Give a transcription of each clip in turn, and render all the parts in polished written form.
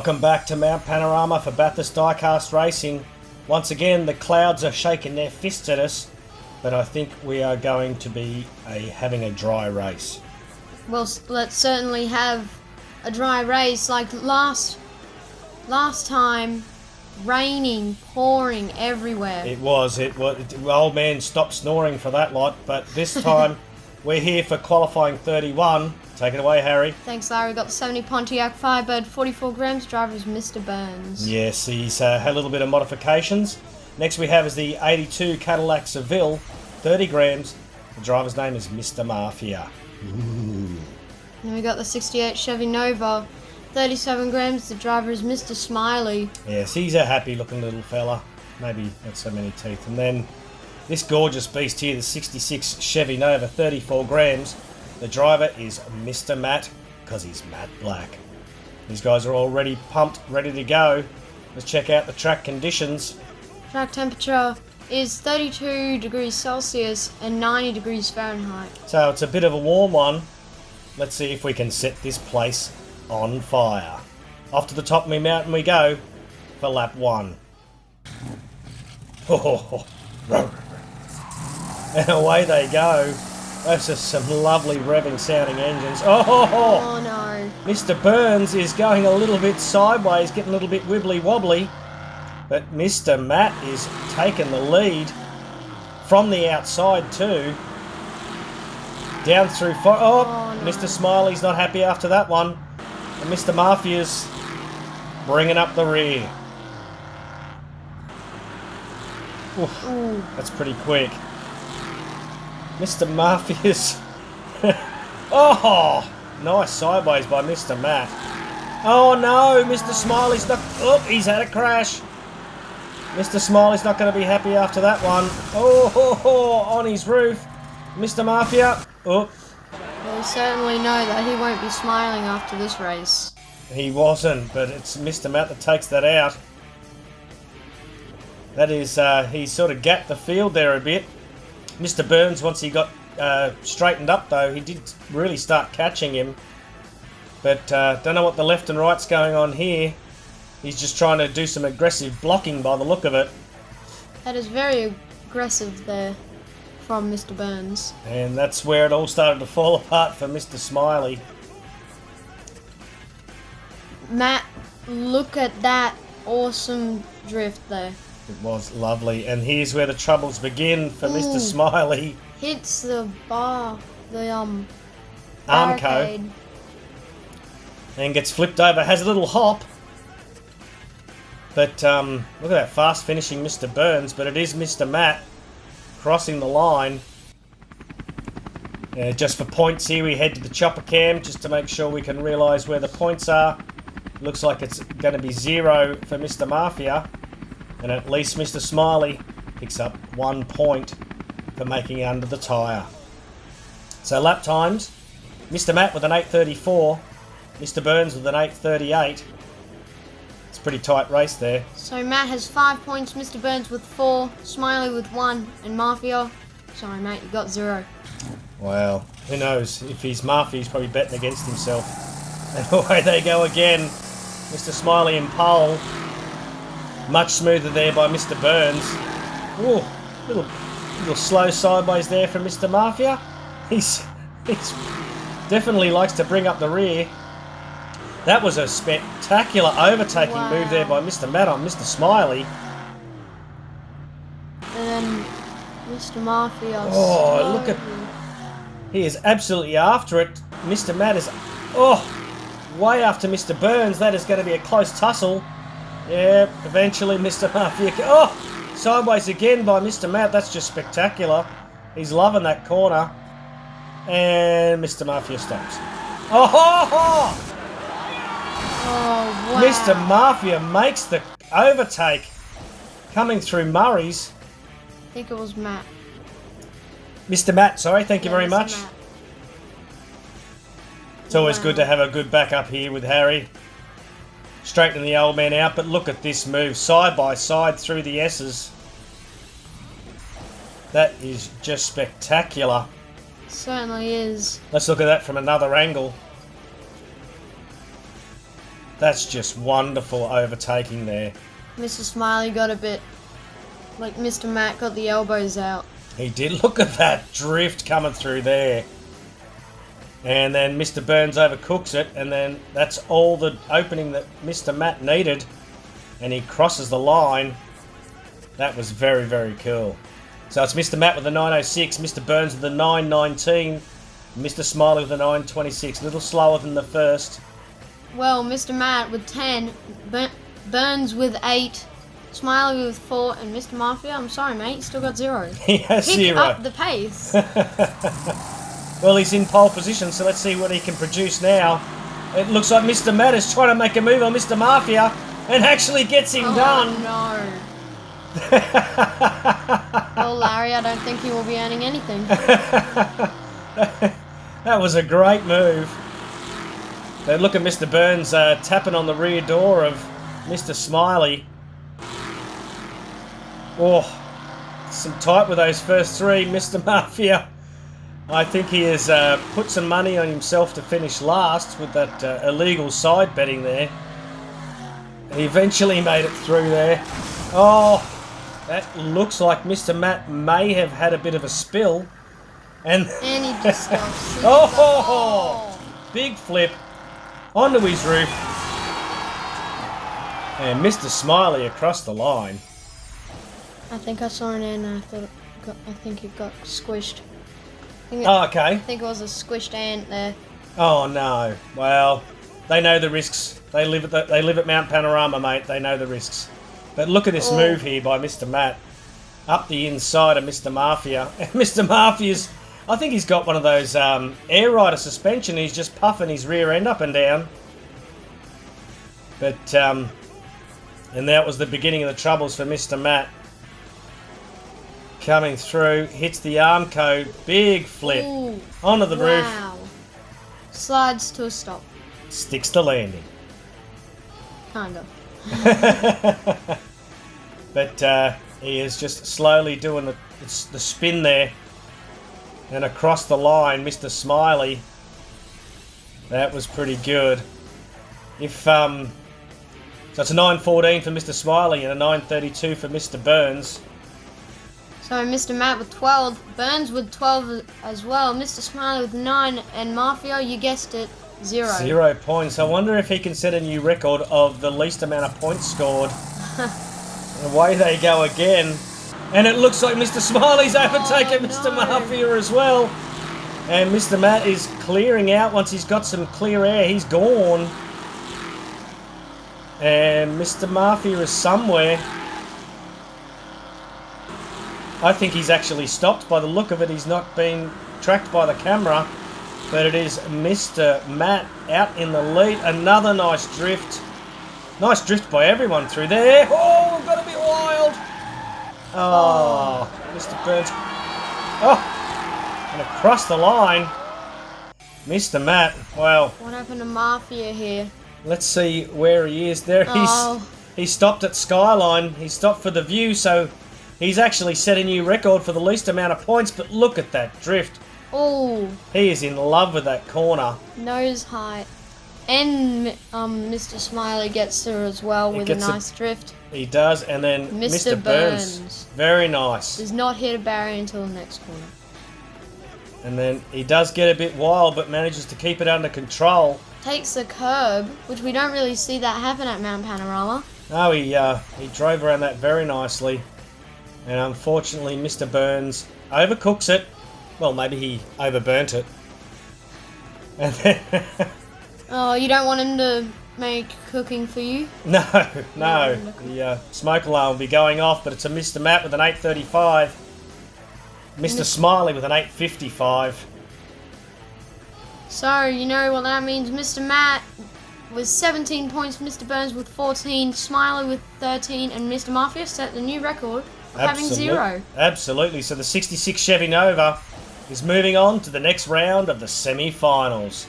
Welcome back to Mount Panorama for Bathurst Diecast Racing. Once again, the clouds are shaking their fists at us, but I think we are going to be having a dry race. Well, let's certainly have a dry race like last time. Raining, pouring everywhere. It was. Old man stopped snoring for that lot, but this time we're here for qualifying 31. Take it away, Harry. Thanks, Larry. Got the 70 Pontiac Firebird, 44 grams. Driver is Mr. Burns. Yes, he's had a little bit of modifications. Next we have is the 82 Cadillac Seville, 30 grams. The driver's name is Mr. Mafia. Ooh. Then we got the 68 Chevy Nova, 37 grams. The driver is Mr. Smiley. Yes, he's a happy looking little fella. Maybe not so many teeth. And then this gorgeous beast here, the 66 Chevy Nova, 34 grams. The driver is Mr. Matt, because he's matte black. These guys are all ready, pumped, ready to go. Let's check out the track conditions. Track temperature is 32 degrees Celsius and 90 degrees Fahrenheit. So it's a bit of a warm one. Let's see if we can set this place on fire. Off to the top of my mountain we go for lap 1. And away they go. Those are some lovely revving sounding engines. Oh no. Mr. Burns is going a little bit sideways, getting a little bit wibbly wobbly. But Mr. Matt is taking the lead from the outside too. Down through... Oh no. Mr. Smiley's not happy after that one. And Mr. Mafia's bringing up the rear. Oof, that's pretty quick. Mr. Mafia's... Oh! Nice sideways by Mr. Matt. Oh no! Mr. Smiley's not... Oh, he's had a crash. Mr. Smiley's not going to be happy after that one. Oh, on his roof. Mr. Mafia. Oh. Well, we certainly know that he won't be smiling after this race. He wasn't, but it's Mr. Matt that takes that out. That is, he sort of gapped the field there a bit. Mr. Burns, once he got straightened up though, he did really start catching him. But don't know what the left and right's going on here. He's just trying to do some aggressive blocking by the look of it. That is very aggressive there from Mr. Burns. And that's where it all started to fall apart for Mr. Smiley. Matt, look at that awesome drift there. It was lovely. And here's where the troubles begin for Mr. Smiley. Hits the bar, the Armco. barricade. And gets flipped over, has a little hop. But look at that fast finishing Mr. Burns, but it is Mr. Matt crossing the line. Just for points here, we head to the chopper cam just to make sure we can realise where the points are. Looks like it's going to be 0 for Mr. Mafia. And at least Mr. Smiley picks up 1 point for making it under the tyre. So lap times, Mr. Matt with an 8:34, Mr. Burns with an 8:38. It's a pretty tight race there. So Matt has 5 points, Mr. Burns with 4, Smiley with 1, and Mafia, sorry mate, you got 0. Well, who knows? If he's Mafia, he's probably betting against himself. And away they go again. Mr. Smiley in pole. Much smoother there by Mr. Burns. Ooh, little slow sideways there from Mr. Mafia. He's definitely likes to bring up the rear. That was a spectacular overtaking move there by Mr. Matt on Mr. Smiley. And then Mr. Mafia. Oh, look at... He is absolutely after it. Mr. Matt is... Oh, way after Mr. Burns. That is going to be a close tussle. Yeah, eventually Mr. Mafia... Oh, sideways again by Mr. Matt. That's just spectacular. He's loving that corner. And Mr. Mafia stops. Oh, ho, ho! Oh, wow. Mr. Mafia makes the overtake coming through Murray's. I think it was Matt. Mr. Matt, sorry, thank you very Mr. much. Matt. It's always good to have a good backup here with Harry. Straightening the old man out, but look at this move, side by side through the S's. That is just spectacular. Certainly is. Let's look at that from another angle. That's just wonderful overtaking there. Mr. Smiley got a bit like Mr. Matt got the elbows out. He did. Look at that drift coming through there. And then Mr. Burns overcooks it, and then that's all the opening that Mr. Matt needed. And he crosses the line. That was very, very cool. So it's Mr. Matt with the 906, Mr. Burns with the 919, Mr. Smiley with the 926. A little slower than the first. Well, Mr. Matt with 10, Burns with 8, Smiley with 4, and Mr. Mafia, I'm sorry, mate, you still got 0. He has Pick 0. up the pace. Well, he's in pole position, so let's see what he can produce now. It looks like Mr. Matt is trying to make a move on Mr. Mafia and actually gets him done. No. Well, Larry, I don't think he will be earning anything. That was a great move. But look at Mr. Burns tapping on the rear door of Mr. Smiley. Oh, some tight with those first 3. Mr. Mafia, I think he has put some money on himself to finish last with that illegal side betting there. He eventually made it through there. Oh, that looks like Mr. Matt may have had a bit of a spill. And he just stops. Oh, big flip onto his roof. And Mr. Smiley across the line. I think I saw an ant and I think it got squished. Okay. I think it was a squished ant there. Oh no. Well, they know the risks. They live at Mount Panorama, mate. They know the risks. But look at this move here by Mr. Matt. Up the inside of Mr. Mafia. And Mr. Mafia's, I think he's got one of those air rider suspension. He's just puffing his rear end up and down. But, and that was the beginning of the troubles for Mr. Matt. Coming through, hits the Armco, big flip. Ooh, onto the roof. Wow. Slides to a stop. Sticks the landing. Kind of. But he is just slowly doing the spin there. And across the line, Mr. Smiley. That was pretty good. So it's a 9.14 for Mr. Smiley and a 9.32 for Mr. Burns. So Mr. Matt with 12, Burns with 12 as well, Mr. Smiley with 9, and Mafia, you guessed it, 0. 0 points. I wonder if he can set a new record of the least amount of points scored. Away they go again. And it looks like Mr. Smiley's overtaken Mr. Mafia as well. And Mr. Matt is clearing out once he's got some clear air. He's gone. And Mr. Mafia is somewhere. I think he's actually stopped. By the look of it, he's not been tracked by the camera. But it is Mr. Matt out in the lead. Another nice drift. Nice drift by everyone through there. Oh, we've got to be wild. Oh, Mr. Burns. Oh, and across the line. Mr. Matt. Well. What happened to Mafia here? Let's see where he is. There he stopped at Skyline. He stopped for the view, so he's actually set a new record for the least amount of points. But look at that drift. Oh. He is in love with that corner. Nose height. And Mr. Smiley gets there as well with a nice drift. He does, and then Mr. Burns. Very nice. Does not hit a barrier until the next corner. And then he does get a bit wild, but manages to keep it under control. Takes the curb, which we don't really see that happen at Mount Panorama. No, he drove around that very nicely. And unfortunately, Mr. Burns overcooks it. Well, maybe he overburnt it. And then oh, you don't want him to make cooking for you? No. The smoke alarm will be going off, but it's a Mr. Matt with an 8.35. Mr. Smiley with an 8.55. So, you know what that means. Mr. Matt with 17 points, Mr. Burns with 14, Smiley with 13, and Mr. Mafia set the new record of having 0. Absolutely. So the 66 Chevy Nova is moving on to the next round of the semi-finals.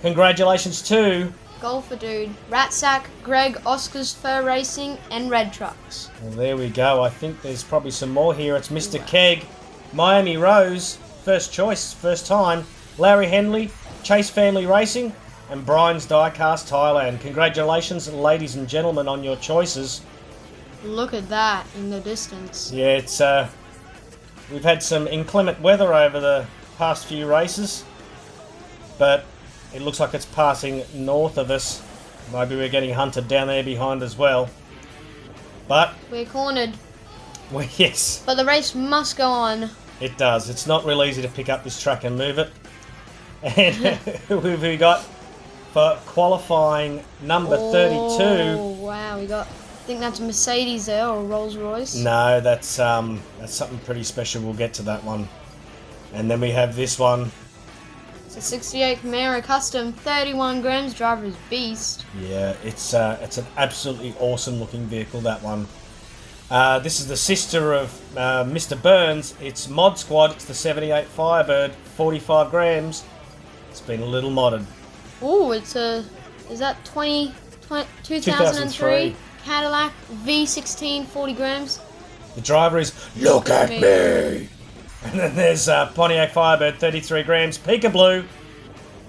Congratulations to Golfer Dude, Ratsack, Greg, Oscars Fur Racing, and Red Trucks. Well, there we go. I think there's probably some more here. It's Mr. Keg, Miami Rose, first choice, first time, Larry Henley, Chase Family Racing, and Brian's Diecast Thailand. Congratulations, ladies and gentlemen, on your choices. Look at that in the distance. Yeah, it's we've had some inclement weather over the past few races, but it looks like it's passing north of us. Maybe we're getting hunted down there behind as well. But We're cornered. well, yes, But the race must go on. it does. It's not real easy to pick up this track and move it. And who have we got for qualifying number 32? Oh, wow. We got, I think that's a Mercedes there, or a Rolls Royce. No, that's something pretty special. We'll get to that one. And then we have this one. It's a 68 Camaro Custom, 31 grams, driver is Beast. Yeah, it's an absolutely awesome looking vehicle, that one. This is the sister of Mr. Burns. It's Mod Squad. It's the 78 Firebird, 45 grams. It's been a little modded. Oh, it's a, is that 2003 Cadillac V16, 40 grams. The driver is Look at me. And then there's Pontiac Firebird, 33 grams, Pika Blue,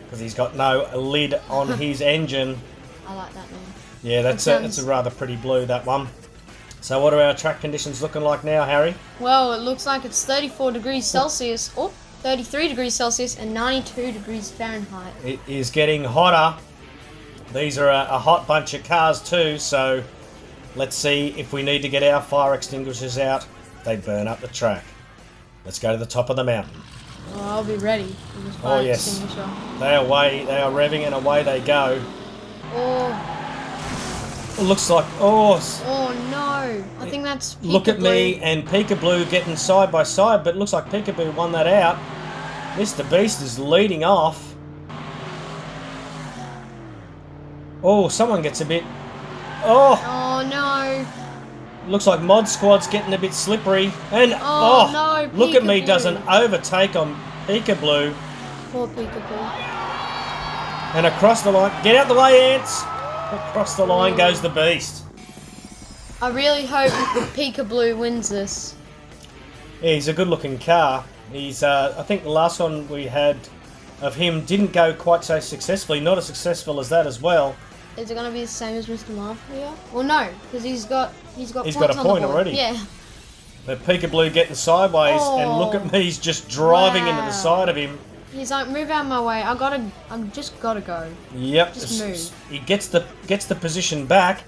because he's got no lid on his engine. I like that name. Yeah, that's a rather pretty blue, that one. So what are our track conditions looking like now, Harry? Well, it looks like it's 34 degrees Celsius, 33 degrees Celsius, and 92 degrees Fahrenheit. It is getting hotter. These are a hot bunch of cars too, so let's see if we need to get our fire extinguishers out. They burn up the track. Let's go to the top of the mountain. Oh, I'll be ready for this Oh fire yes, extinguisher. they are revving and away they go. Oh, It looks like, oh no. I think that's Pika look at Blue. me and Peekaboo getting side by side, but it looks like Peekaboo won that out. Mr. Beast is leading off. Oh, someone gets a bit... Oh, Oh, no. looks like Mod Squad's getting a bit slippery. And, Oh, no, look at me, Peekaboo. does an overtake on Peekaboo. Poor Pika Blue. And across the line... Get out the way, Ants! Across the line goes the Beast. I really hope Pika Blue wins this. Yeah, he's a good-looking car. He's, I think the last one we had of him didn't go quite so successfully. Not as successful as that as well. Is it going to be the same as Mr. Mafia? Well, no, because he's got He's points got a on the point board. already. Yeah. But Peekaboo getting sideways, and look at me, he's just driving into the side of him. He's like, move out of my way. I just gotta go. Yep. Just move. He gets the position back,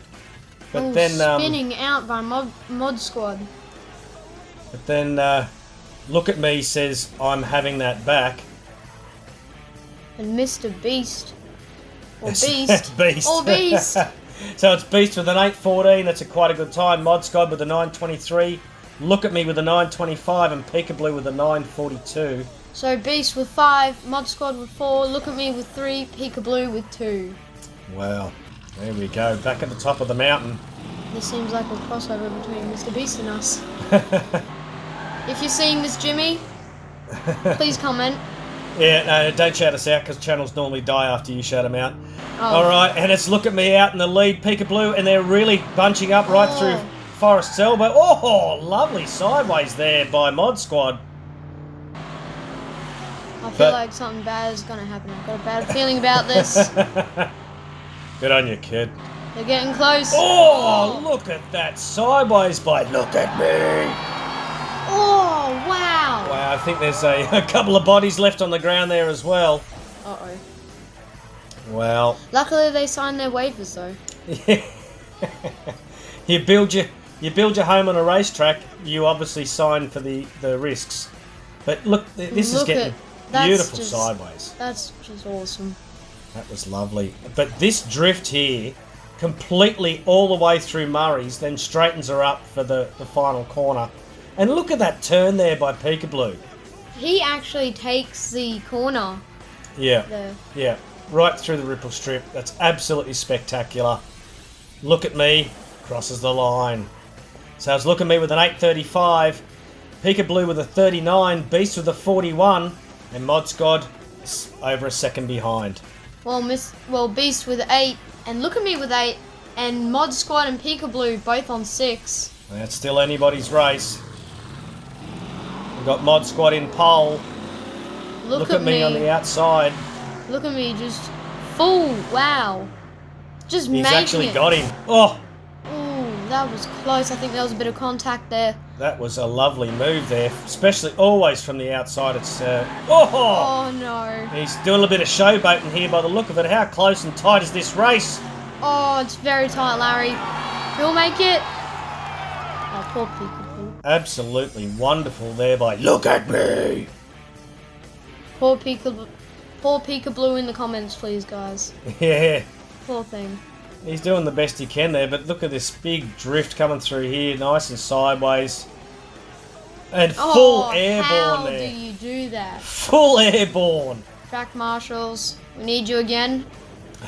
but then spinning out by Mod Squad. But then look at me says I'm having that back. And Mr. Beast. Or Yes, Beast. Beast. Or Beast. So it's Beast with an 8:14. That's quite a good time. Mod Squad with a 9:23. Look at me with a 9:25, and Peekaboo with a 9:42. So Beast with 5, Mod Squad with 4, Look at Me with 3, Pika Blue with 2. Wow. There we go. Back at the top of the mountain. This seems like a crossover between Mr. Beast and us. If you're seeing this, Jimmy, please comment. Yeah, no, don't shout us out because channels normally die after you shout them out. Oh. Alright, and it's Look at Me out in the lead, Peekaboo, and they're really bunching up right through Forest's elbow. Oh, lovely sideways there by Mod Squad. I feel like something bad is going to happen. I've got a bad feeling about this. Good on you, kid. They're getting close. Oh, look at that sideways by Look at Me. Oh, wow. Wow, I think there's a couple of bodies left on the ground there as well. Uh-oh. Well. Luckily, they signed their waivers, though. you build your home on a racetrack, you obviously sign for the risks. But look, this is getting beautiful sideways. That's just awesome. That was lovely. But this drift here, completely all the way through Murray's, then straightens her up for the final corner. And look at that turn there by Peekaboo. He actually takes the corner. Yeah. There. Yeah. Right through the ripple strip. That's absolutely spectacular. Look at Me. Crosses the line. So it's Look at Me with an 8:35. Peekaboo with a 39. Beast with a 41. And Mod Squad is over a second behind. Well, Beast with 8. And Look at Me with 8. And Mod Squad and Peekaboo both on 6. That's still anybody's race. We've got Mod Squad in pole. Look at me on the outside. Look at me just full. Wow. Just He's making actually it. got him. Oh, Ooh, that was close. I think there was a bit of contact there. that was a lovely move there, especially always from the outside. It's Oh no. He's doing a bit of showboating here by the look of it. How close and tight is this race? Oh, it's very tight, Larry. He'll make it. Oh, poor Peekaboo. Absolutely wonderful there by Look at me. Poor Peekaboo in the comments, please, guys. Yeah, Poor thing. he's doing the best he can there, but look at this big drift coming through here, nice and sideways. And full airborne how there. do you do that? Full airborne. Track marshals, we need you again.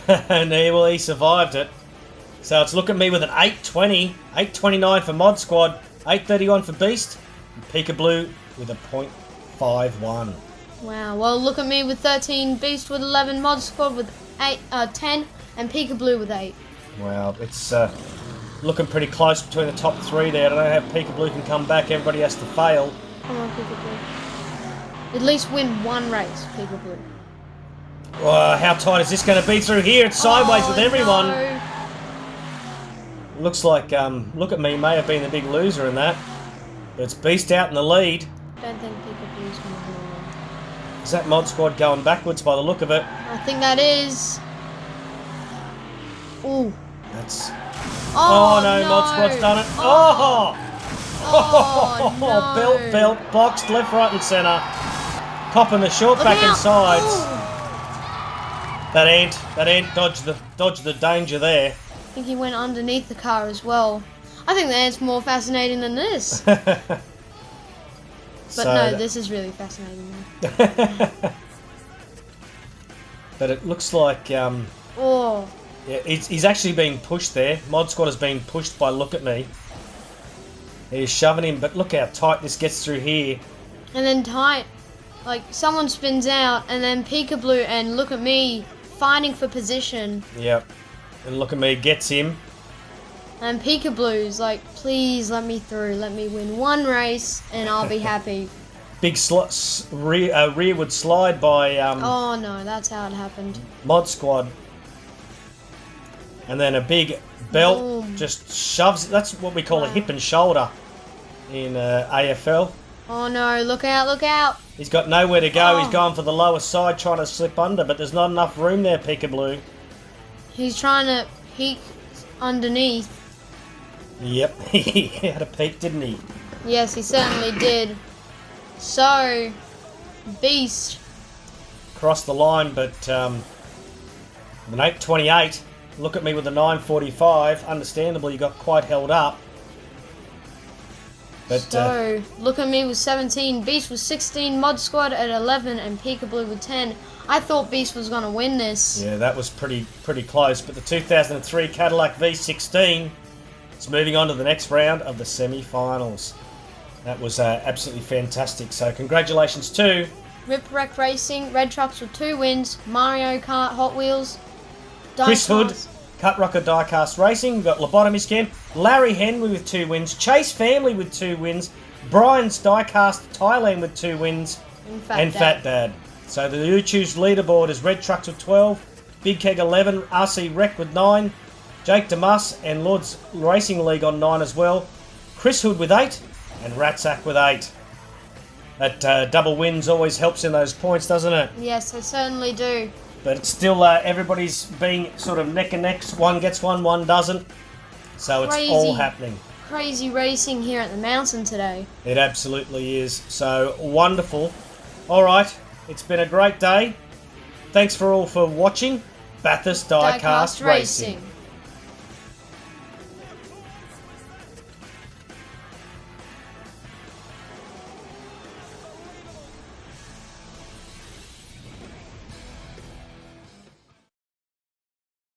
And he survived it. So it's Look at me with an 820, 829 for Mod Squad, 831 for Beast, and Peekaboo with a .51. Wow, well, look at me with 13, Beast with 11, Mod Squad with 10, and Peekaboo with 8. Wow, it's looking pretty close between the top three there. I don't know how Peekaboo can come back. Everybody has to fail. Come on, Peekaboo. At least win one race, Peekaboo. How tight is this going to be through here? It's sideways with everyone. No. Looks like Look at me may have been the big loser in that. But it's Beast out in the lead. Don't think Peekaboo's going to win. Is that Mod Squad going backwards by the look of it? I think that is. Ooh. That's... Oh, no, Mod Squad's done it. Oh, no. Belt, boxed left, right and centre. Copping the short Look back and out. sides. Ooh. That ant dodged the danger there. I think he went underneath the car as well. I think the ant's more fascinating than this. But no, this is really fascinating. But it looks like Oh. yeah, he's actually being pushed there. Mod Squad is being pushed by Look at me. He's shoving him, but look how tight this gets through here. And then tight, like someone spins out, and then Peekaboo and Look at me fighting for position. Yep. And Look at me gets him. And Peekaboo's like, please let me through, let me win one race, and I'll be happy. Big rearward slide by Oh no, that's how it happened. Mod Squad. And then a big belt Boom. just shoves. That's what we call a hip and shoulder in AFL. Oh no, look out, look out. He's got nowhere to go. Oh. He's going for the lower side trying to slip under, but there's not enough room there, Peekaboo. He's trying to peek underneath. Yep, he had a peek, didn't he? Yes, he certainly did. So, Beast. Crossed the line, but with an 828. Look at me with a 945. Understandably, he got quite held up. But So, Look at me with 17, Beast with 16, Mod Squad at 11, and Peekaboo with 10. I thought Beast was going to win this. yeah, that was pretty close. But the 2003 Cadillac V16 is moving on to the next round of the semi-finals. That was absolutely fantastic. So congratulations to Rip Racing, Red Trucks with 2 wins, Mario Kart, Hot Wheels, Chris Hood, Diecast. Cut Rocker Diecast Racing. We've got Lobotomist Camp, Larry Henry with 2 wins, Chase Family with 2 wins, Brian's Diecast Thailand with 2 wins, and Fat Dad. So the YouTube's leaderboard is Red Trucks with 12, Big Keg 11, RC Rec with 9, Jake Demus and Lord's Racing League on 9 as well, Chris Hood with 8, and Ratsack with 8. That double wins always helps in those points, doesn't it? Yes, they certainly do. But it's still everybody's being sort of neck and neck. One gets one doesn't. So it's all happening. Crazy racing here at the mountain today. It absolutely is. So wonderful. All right, it's been a great day. Thanks for all for watching. Bathurst Diecast Racing.